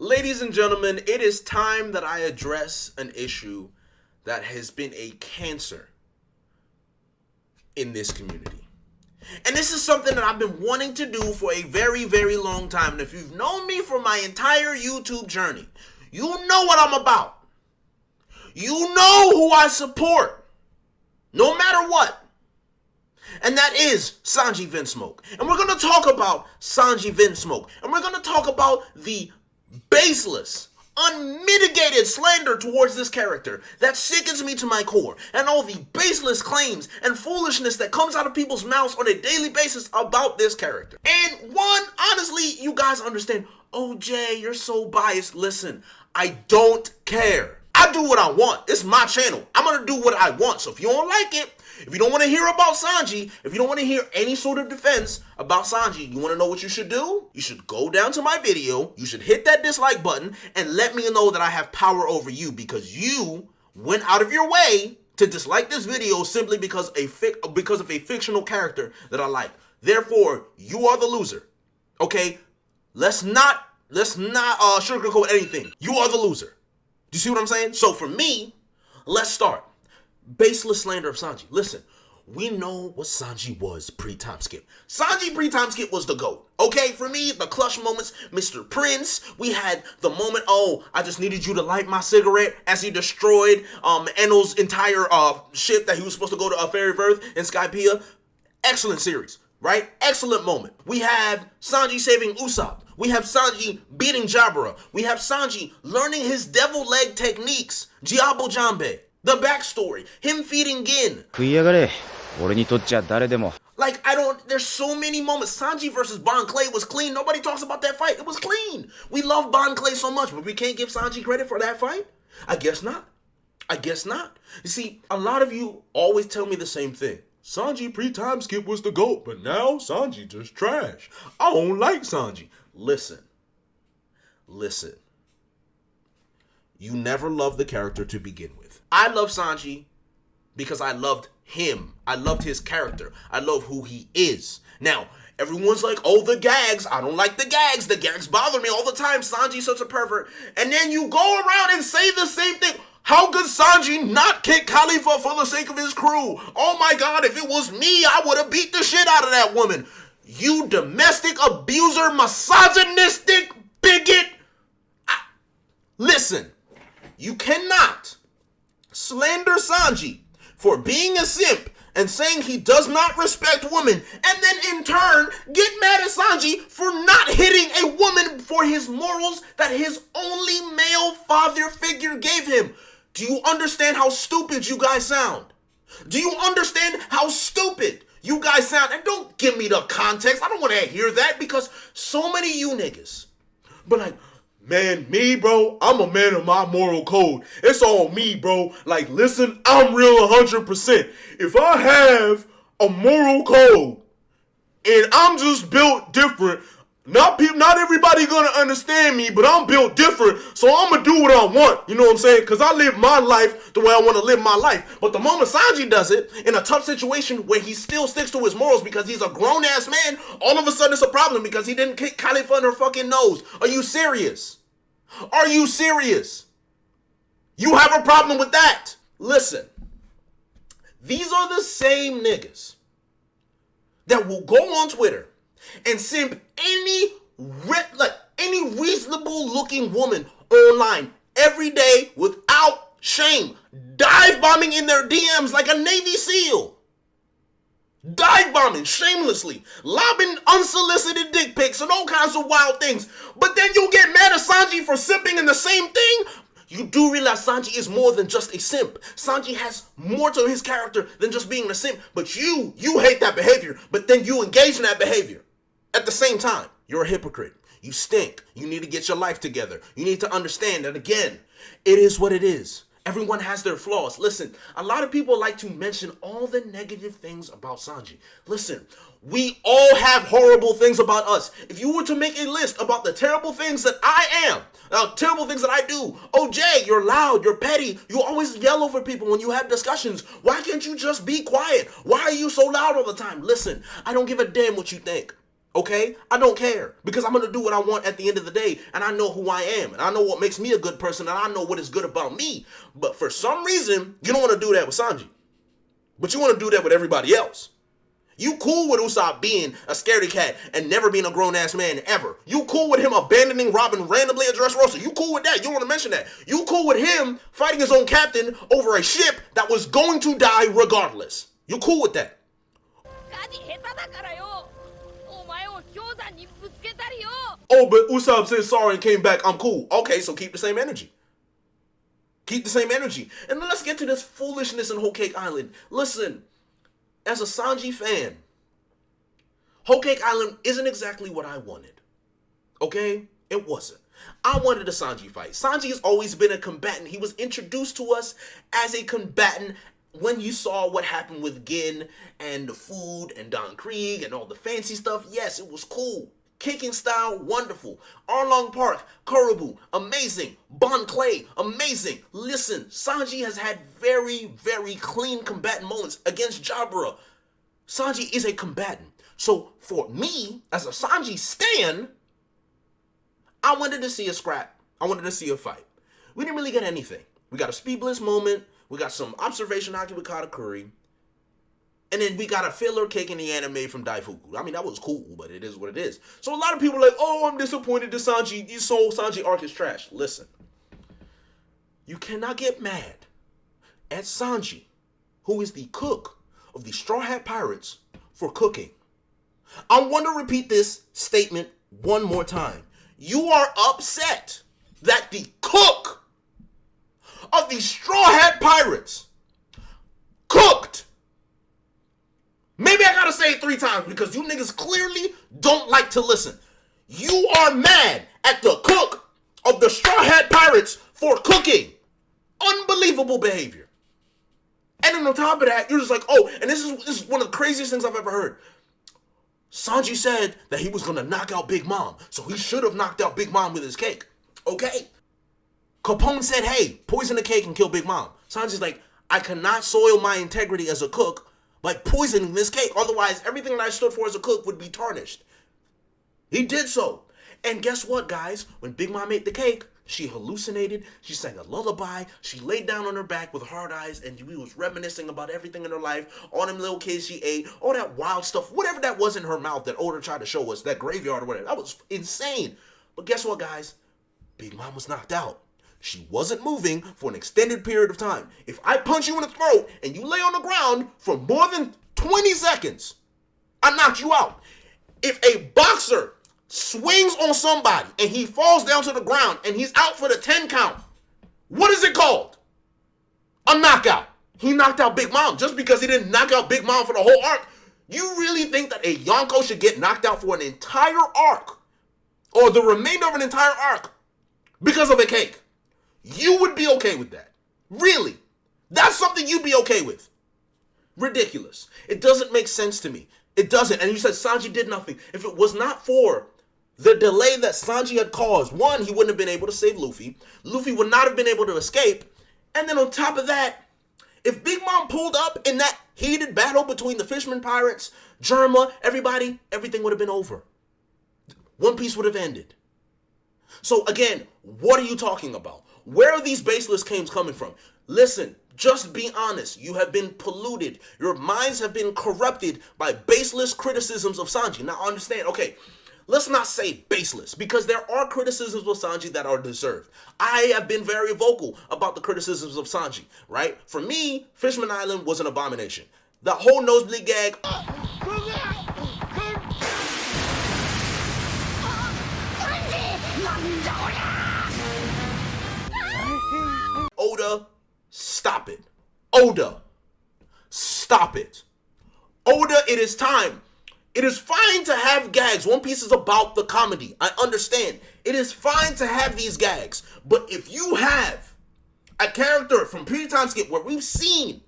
Ladies and gentlemen, it is time that I address an issue that has been a cancer in this community. And this is something that I've been wanting to do for a very, very long time. And if you've known me for my entire YouTube journey, you know what I'm about. You know who I support, no matter what. And that is Sanji Vinsmoke. And we're going to talk about Sanji Vinsmoke. And we're going to talk about the baseless, unmitigated slander towards this character that sickens me to my core, and all the baseless claims and foolishness that comes out of people's mouths on a daily basis about this character. And one, honestly, you guys understand, oh Jay, you're so biased. Listen, I don't care. I do what I want. It's my channel. I'm going to do what I want. So if you don't like it, if you don't want to hear about Sanji, if you don't want to hear any sort of defense about Sanji, you want to know what you should do? You should go down to my video, you should hit that dislike button, and let me know that I have power over you because you went out of your way to dislike this video simply because of a fictional character that I like. Therefore, you are the loser. Okay? Let's not sugarcoat anything. You are the loser. Do you see what I'm saying? So for me, let's start. Baseless slander of Sanji. Listen, we know what Sanji was pre-Timeskip. Sanji pre-Timeskip was the GOAT. Okay, for me, the clutch moments, Mr. Prince, we had the moment, oh, I just needed you to light my cigarette as he destroyed Enel's entire ship that he was supposed to go to Fairy Earth in Skypiea. Excellent series, right? Excellent moment. We have Sanji saving Usopp. We have Sanji beating Jabra. We have Sanji learning his devil leg techniques. Diabo Jambe. The backstory, him feeding Gin. Like, there's so many moments. Sanji versus Bon Clay was clean. Nobody talks about that fight. It was clean. We love Bon Clay so much, but we can't give Sanji credit for that fight? I guess not. You see, a lot of you always tell me the same thing. Sanji pre-Timeskip was the GOAT, but now Sanji just trash. I don't like Sanji. Listen. You never loved the character to begin with. I love Sanji because I loved him. I loved his character. I love who he is. Now, everyone's like, oh, the gags. I don't like the gags. The gags bother me all the time. Sanji's such a pervert. And then you go around and say the same thing. How could Sanji not kick Khalifa for the sake of his crew? Oh my God, if it was me, I would have beat the shit out of that woman. You domestic abuser, misogynistic bigot. Listen, you cannot slander Sanji for being a simp and saying he does not respect women, and then in turn get mad at Sanji for not hitting a woman for his morals that his only male father figure gave him. Do you understand how stupid you guys sound? Do you understand how stupid you guys sound? And don't give me the context. I don't want to hear that because so many of you niggas, but like, man, me, bro, I'm a man of my moral code. It's all me, bro. Like, listen, I'm real 100%. If I have a moral code and I'm just built different, not everybody gonna understand me, but I'm built different, so I'm gonna do what I want. You know what I'm saying? Because I live my life the way I want to live my life. But the moment Sanji does it, in a tough situation where he still sticks to his morals because he's a grown-ass man, all of a sudden it's a problem because he didn't kick Khalifa in her fucking nose. Are you serious? Are you serious? You have a problem with that? Listen, these are the same niggas that will go on Twitter and simp any reasonable looking woman online every day without shame, dive bombing in their DMs like a Navy SEAL. Dive bombing shamelessly, lobbing unsolicited dick pics and all kinds of wild things. But then you'll get mad at Sanji for simping in the same thing? You do realize Sanji is more than just a simp. Sanji has more to his character than just being a simp. But you hate that behavior, but then you engage in that behavior. At the same time, you're a hypocrite. You stink. You need to get your life together. You need to understand that, again, it is what it is. Everyone has their flaws. Listen, a lot of people like to mention all the negative things about Sanji. Listen, we all have horrible things about us. If you were to make a list about the terrible things that I am, terrible things that I do, oh Jay, you're loud, you're petty, you always yell over people when you have discussions. Why can't you just be quiet? Why are you so loud all the time? Listen, I don't give a damn what you think. Okay? I don't care because I'm going to do what I want at the end of the day, and I know who I am, and I know what makes me a good person, and I know what is good about me. But for some reason, you don't want to do that with Sanji. But you want to do that with everybody else. You cool with Usopp being a scaredy cat and never being a grown-ass man ever. You cool with him abandoning Robin randomly at Dressrosa. You cool with that. You don't want to mention that. You cool with him fighting his own captain over a ship that was going to die regardless. You cool with that. Oh, but Usopp said sorry and came back. I'm cool. Okay, so keep the same energy. Keep the same energy. And then let's get to this foolishness in Whole Cake Island. Listen. As a Sanji fan, Whole Cake Island isn't exactly what I wanted. Okay? It wasn't. I wanted a Sanji fight. Sanji has always been a combatant. He was introduced to us as a combatant when you saw what happened with Gin and the food and Don Krieg and all the fancy stuff. Yes, it was cool. Kicking style, wonderful. Arlong Park, Korobu, amazing. Bon Clay, amazing. Listen, Sanji has had very, very clean combatant moments against Jabra. Sanji is a combatant. So for me, as a Sanji stan, I wanted to see a scrap. I wanted to see a fight. We didn't really get anything. We got a Speed Bliss moment. We got some observation hockey with Katakuri. And then we got a filler cake in the anime from Daifuku. I mean, that was cool, but it is what it is. So a lot of people are like, oh, I'm disappointed that Sanji, this whole Sanji arc is trash. Listen, you cannot get mad at Sanji, who is the cook of the Straw Hat Pirates, for cooking. I want to repeat this statement one more time. You are upset that the cook of the Straw Hat Pirates cooked. Maybe I gotta say it 3 times because you niggas clearly don't like to listen. You are mad at the cook of the Straw Hat Pirates for cooking. Unbelievable behavior. And then on top of that, you're just like, oh, and this is one of the craziest things I've ever heard. Sanji said that he was gonna knock out Big Mom, so he should have knocked out Big Mom with his cake. Okay. Capone said, hey, poison the cake and kill Big Mom. Sanji's like, I cannot soil my integrity as a cook by poisoning this cake. Otherwise, everything that I stood for as a cook would be tarnished. He did so. And guess what, guys? When Big Mom ate the cake, she hallucinated, she sang a lullaby, she laid down on her back with hard eyes, and we was reminiscing about everything in her life, all them little kids she ate, all that wild stuff, whatever that was in her mouth that Oda tried to show us, that graveyard or whatever. That was insane. But guess what, guys? Big Mom was knocked out. She wasn't moving for an extended period of time. If I punch you in the throat and you lay on the ground for more than 20 seconds, I knocked you out. If a boxer swings on somebody and he falls down to the ground and he's out for the 10 count, what is it called? A knockout. He knocked out Big Mom just because he didn't knock out Big Mom for the whole arc. You really think that a Yonko should get knocked out for an entire arc or the remainder of an entire arc because of a cake? You would be okay with that. Really? That's something you'd be okay with. Ridiculous. It doesn't make sense to me. It doesn't. And you said Sanji did nothing. If it was not for the delay that Sanji had caused, one, he wouldn't have been able to save Luffy. Luffy would not have been able to escape. And then on top of that, if Big Mom pulled up in that heated battle between the Fisherman Pirates, Germa, everybody, everything would have been over. One Piece would have ended. So again, what are you talking about? Where are these baseless claims coming from? Listen, just be honest. You have been polluted. Your minds have been corrupted by baseless criticisms of Sanji. Now understand, okay, let's not say baseless because there are criticisms of Sanji that are deserved. I have been very vocal about the criticisms of Sanji, right? For me, Fishman Island was an abomination. The whole nosebleed gag. Oda, stop it. Oda, stop it. Oda, it is time. It is fine to have gags. One Piece is about the comedy. I understand. It is fine to have these gags. But if you have a character from Pre-Timeskip where we've seen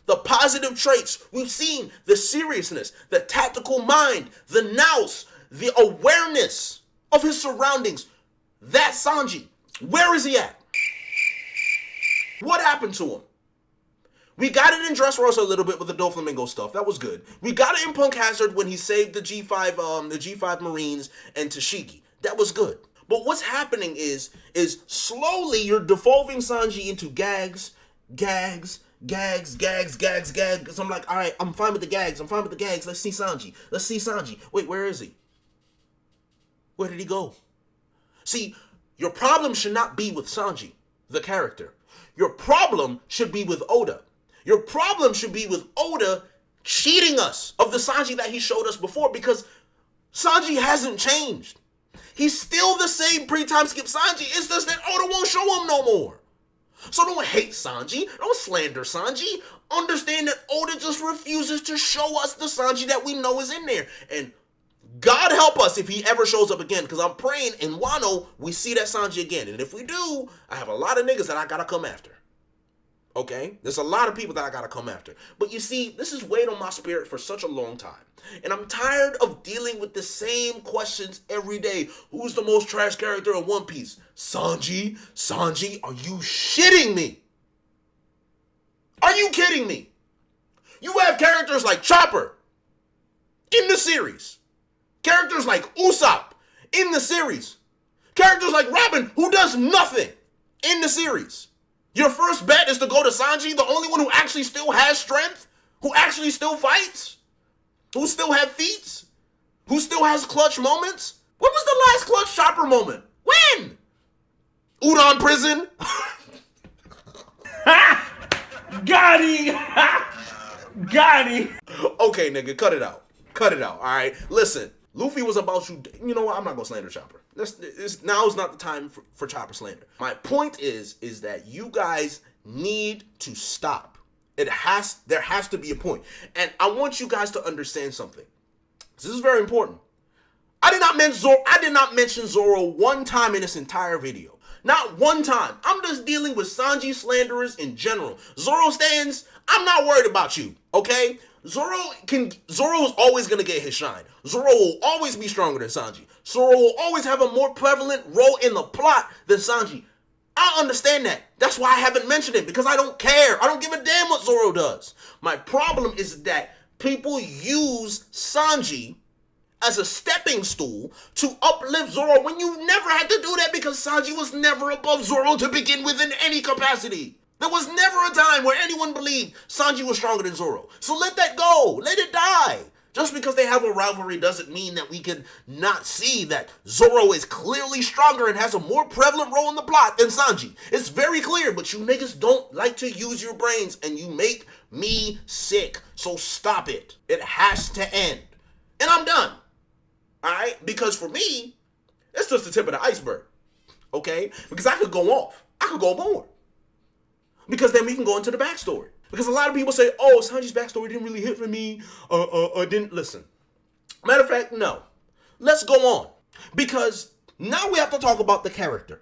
the positive traits, we've seen the seriousness, the tactical mind, the nous, the awareness of his surroundings, that Sanji, where is he at? What happened to him? We got it in Dressrosa a little bit with the Doflamingo stuff. That was good. We got it in Punk Hazard when he saved the G5 Marines and Tashigi. That was good. But what's happening is slowly you're devolving Sanji into gags. So I'm like, all right, I'm fine with the gags. Let's see Sanji. Wait, where is he? Where did he go? See, your problem should not be with Sanji, the character. Your problem should be with Oda. Your problem should be with Oda cheating us of the Sanji that he showed us before, because Sanji hasn't changed. He's still the same pre-Timeskip Sanji. It's just that Oda won't show him no more. So don't hate Sanji. Don't slander Sanji. Understand that Oda just refuses to show us the Sanji that we know is in there. And God help us if he ever shows up again, because I'm praying in Wano we see that Sanji again. And if we do, I have a lot of niggas that I gotta come after. Okay? There's a lot of people that I gotta come after. But you see, this has weighed on my spirit for such a long time. And I'm tired of dealing with the same questions every day. Who's the most trash character in One Piece? Sanji? Sanji? Are you shitting me? Are you kidding me? You have characters like Chopper in the series. Characters like Usopp in the series. Characters like Robin, who does nothing in the series. Your first bet is to go to Sanji, the only one who actually still has strength, who actually still fights, who still have feats, who still has clutch moments. When was the last clutch Chopper moment? When? Udon prison? Got him! Got him! Okay, nigga, cut it out. Cut it out, all right? Listen, Luffy was about you. You know what? I'm not going to slander Chopper. Now is not the time for Chopper slander. My point is that you guys need to stop. There has to be a point. And I want you guys to understand something. This is very important. I did not mention Zoro one time in this entire video. Not one time. I'm just dealing with Sanji slanderers in general. Zoro stands, I'm not worried about you, okay? Zoro is always gonna get his shine. Zoro will always be stronger than Sanji. Zoro will always have a more prevalent role in the plot than Sanji. I understand that. That's why I haven't mentioned it, because I don't care. I don't give a damn what Zoro does. My problem is that people use Sanji as a stepping stool to uplift Zoro when you never had to do that, because Sanji was never above Zoro to begin with in any capacity. There was never a time where anyone believed Sanji was stronger than Zoro. So let that go. Let it die. Just because they have a rivalry doesn't mean that we can not see that Zoro is clearly stronger and has a more prevalent role in the plot than Sanji. It's very clear, but you niggas don't like to use your brains, and you make me sick. So stop it. It has to end. And I'm done. All right? Because for me, it's just the tip of the iceberg. Okay? Because I could go off. I could go more. Because then we can go into the backstory. Because a lot of people say, oh, Sanji's backstory didn't really hit for me. Didn't listen. Matter of fact, no. Let's go on. Because now we have to talk about the character.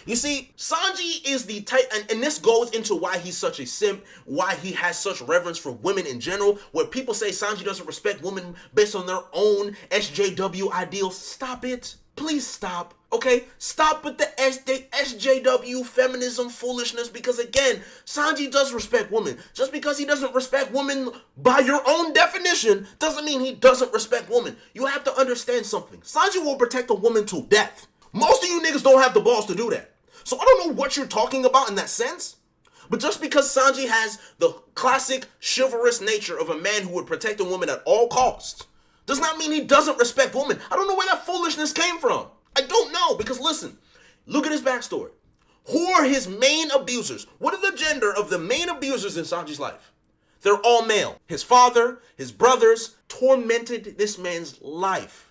You see, Sanji is the type, and this goes into why he's such a simp, why he has such reverence for women in general, where people say Sanji doesn't respect women based on their own SJW ideals. Stop it. Please stop. Okay? Stop with the SJW feminism foolishness, because again, Sanji does respect women. Just because he doesn't respect women by your own definition doesn't mean he doesn't respect women. You have to understand something. Sanji will protect a woman to death. Most of you niggas don't have the balls to do that. So I don't know what you're talking about in that sense. But just because Sanji has the classic chivalrous nature of a man who would protect a woman at all costs does not mean he doesn't respect women. I don't know where that foolishness came from. I don't know, because listen, look at his backstory. Who are his main abusers? What are the gender of the main abusers in Sanji's life? They're all male. His father, his brothers tormented this man's life.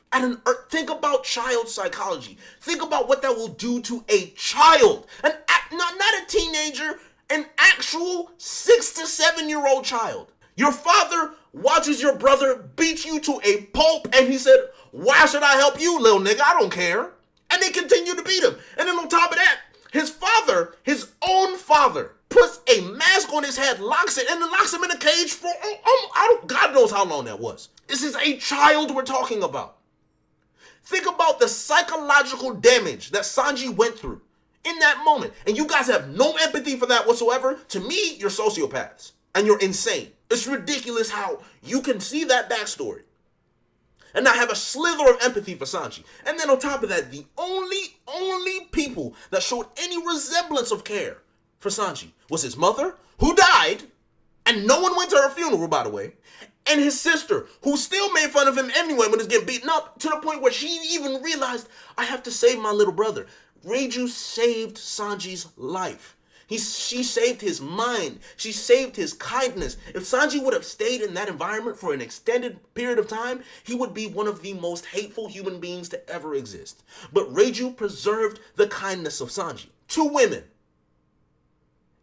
Think about child psychology. Think about what that will do to a child. Not a teenager, an actual 6 to 7 year old child. Your father watches your brother beat you to a pulp, and he said, why should I help you, little nigga? I don't care. And they continue to beat him. And then on top of that, his father, his own father, puts a mask on his head, locks it, and then locks him in a cage for, God knows how long that was. This is a child we're talking about. Think about the psychological damage that Sanji went through in that moment. And you guys have no empathy for that whatsoever. To me, you're sociopaths. and you're insane. It's ridiculous how you can see that backstory and not have a slither of empathy for Sanji. And then on top of that, the only people that showed any resemblance of care for Sanji was his mother, who died, and no one went to her funeral, by the way, and his sister, who still made fun of him anyway when he's getting beaten up, to the point where she even realized, I have to save my little brother. Reiju saved Sanji's life. She saved his mind. She saved his kindness. If Sanji would have stayed in that environment for an extended period of time, he would be one of the most hateful human beings to ever exist. But Reiju preserved the kindness of Sanji. 2 women.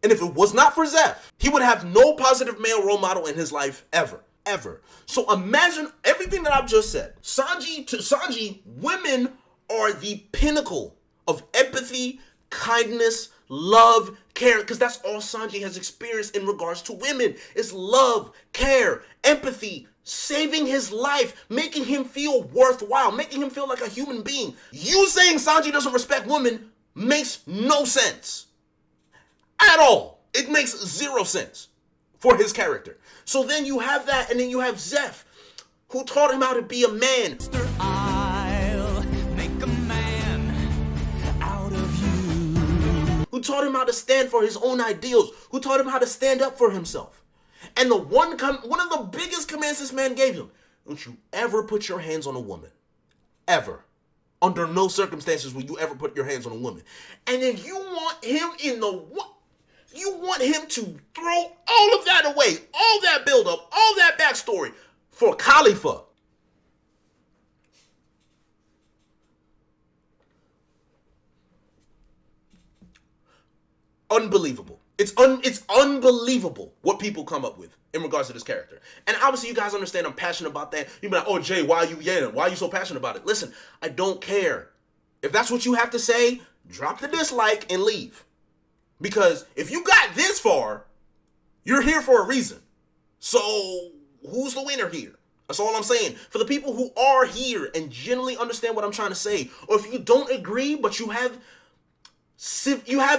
And if it was not for Zeph, he would have no positive male role model in his life ever. Ever. So imagine everything that I've just said. To Sanji, women are the pinnacle of empathy, kindness, love, care, because that's all Sanji has experienced in regards to women, is love, care, empathy, saving his life, making him feel worthwhile, making him feel like a human being. You saying Sanji doesn't respect women makes no sense at all. It makes 0 sense for his character. So then you have that, and then you have Zeph, who taught him how to be a man. Who taught him how to stand for his own ideals, who taught him how to stand up for himself. And the one of the biggest commands this man gave him, don't you ever put your hands on a woman. Ever. Under no circumstances will you ever put your hands on a woman. And then you want him you want him to throw all of that away, all that buildup, all that backstory for Khalifa. Unbelievable. It's unbelievable what people come up with in regards to this character. And obviously you guys understand I'm passionate about that. You'll be like, oh Jay, why are you yelling? Why are you so passionate about it? Listen, I don't care. If that's what you have to say, drop the dislike and leave. Because if you got this far, you're here for a reason. So who's the winner here? That's all I'm saying. For the people who are here and genuinely understand what I'm trying to say, or if you don't agree, but you have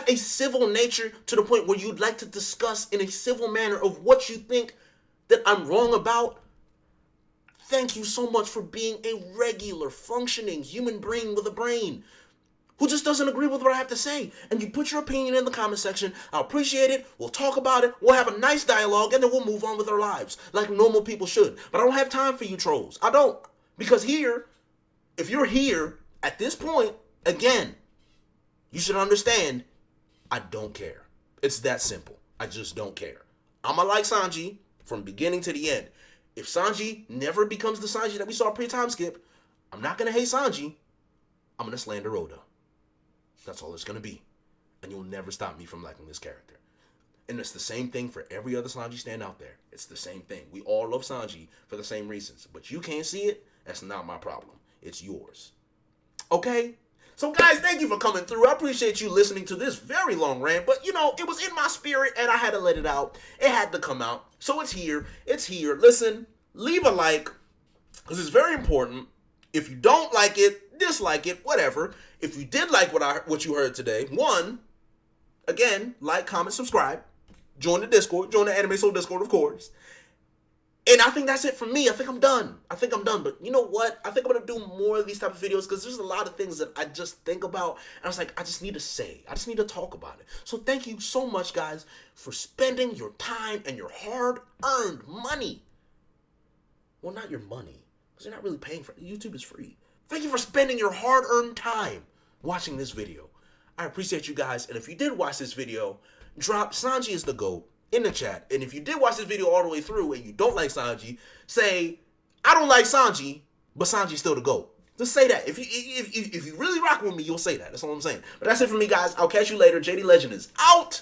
a civil nature to the point where you'd like to discuss in a civil manner of what you think that I'm wrong about, thank you so much for being a regular, functioning human being with a brain who just doesn't agree with what I have to say. And you put your opinion in the comment section. I'll appreciate it. We'll talk about it. We'll have a nice dialogue, and then we'll move on with our lives like normal people should. But I don't have time for you trolls. I don't. Because here, if you're here at this point, again, you should understand, I don't care. It's that simple. I just don't care. I'ma like Sanji from beginning to the end. If Sanji never becomes the Sanji that we saw pre-Timeskip, I'm not going to hate Sanji. I'm going to slander Oda. That's all it's going to be. And you'll never stop me from liking this character. And it's the same thing for every other Sanji stand out there. It's the same thing. We all love Sanji for the same reasons. But you can't see it. That's not my problem. It's yours. Okay? So guys, thank you for coming through. I appreciate you listening to this very long rant. But, you know, it was in my spirit and I had to let it out. It had to come out. So it's here. It's here. Listen, leave a like because it's very important. If you don't like it, dislike it, whatever. If you did like what you heard today, again, like, comment, subscribe. Join the Discord. Join the Anime Soul Discord, of course. And I think that's it for me. I think I'm done. But you know what? I think I'm going to do more of these type of videos because there's a lot of things that I just think about. And I was like, I just need to say. I just need to talk about it. So thank you so much, guys, for spending your time and your hard-earned money. Well, not your money, because you're not really paying for it. YouTube is free. Thank you for spending your hard-earned time watching this video. I appreciate you guys. And if you did watch this video, drop Sanji is the GOAT in the chat. And if you did watch this video all the way through and you don't like Sanji, say, I don't like Sanji, but Sanji's still the GOAT. Just say that. If you really rock with me, you'll say that. That's all I'm saying. But that's it for me, guys. I'll catch you later. JD Legend is out.